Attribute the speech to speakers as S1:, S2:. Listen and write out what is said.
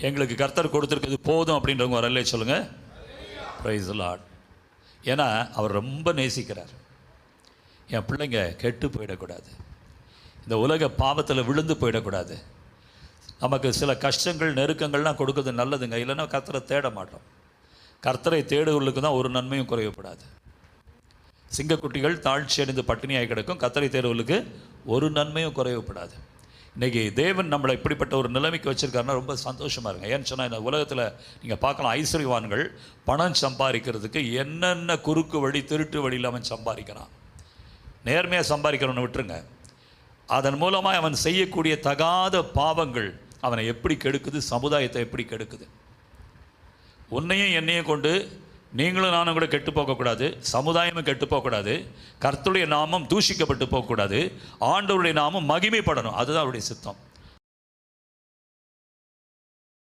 S1: எங்களுக்கு கர்த்தர் கொடுத்துருக்குது போதும் அப்படின்றவங்க வரலே சொல்லுங்கள். Praise the Lord. ஏன்னா அவர் ரொம்ப நேசிக்கிறார். என் பிள்ளைங்க கெட்டு போயிடக்கூடாது, இந்த உலக பாவத்தில் விழுந்து போயிடக்கூடாது. நமக்கு சில கஷ்டங்கள் நெருக்கங்கள்லாம் கொடுக்குறது நல்லதுங்க, இல்லைன்னா கர்த்தரை தேட மாட்டோம். கர்த்தரை தேடுவர்களுக்கு தான் ஒரு நன்மையும் குறையப்படாது. சிங்கக்குட்டிகள் தாழ்ச்சி அடைந்து பட்டினியாகி கிடக்கும், கர்த்தரை தேடுவர்களுக்கு ஒரு நன்மையும் குறையப்படாது. இன்றைக்கி தேவன் நம்மளை இப்படிப்பட்ட ஒரு நிலைமைக்கு வச்சுருக்காருன்னா ரொம்ப சந்தோஷமாக இருங்க. ஏன்னு சொன்னால் இந்த உலகத்தில் நீங்கள் பார்க்கலாம், ஐஸ்வர்யவான்கள் பணம் சம்பாதிக்கிறதுக்கு என்னென்ன குறுக்கு வழி திருட்டு வழியில் அவன் சம்பாதிக்கிறான். நேர்மையாக சம்பாதிக்கிறவனை விட்டுருங்க, அதன் மூலமாக அவன் செய்யக்கூடிய தகாத பாவங்கள் அவனை எப்படி கெடுக்குது, சமுதாயத்தை எப்படி கெடுக்குது. உன்னையும் என்னையும் கொண்டு நீங்களும் நானும் கூட கெட்டு போகக்கூடாது, சமுதாயமும் கெட்டு போகக்கூடாது, கர்த்தருடைய நாமம் தூஷிக்கப்பட்டு போகக்கூடாது, ஆண்டவருடைய நாமம் மகிமைப்படணும். அதுதான் அவருடைய சித்தம்.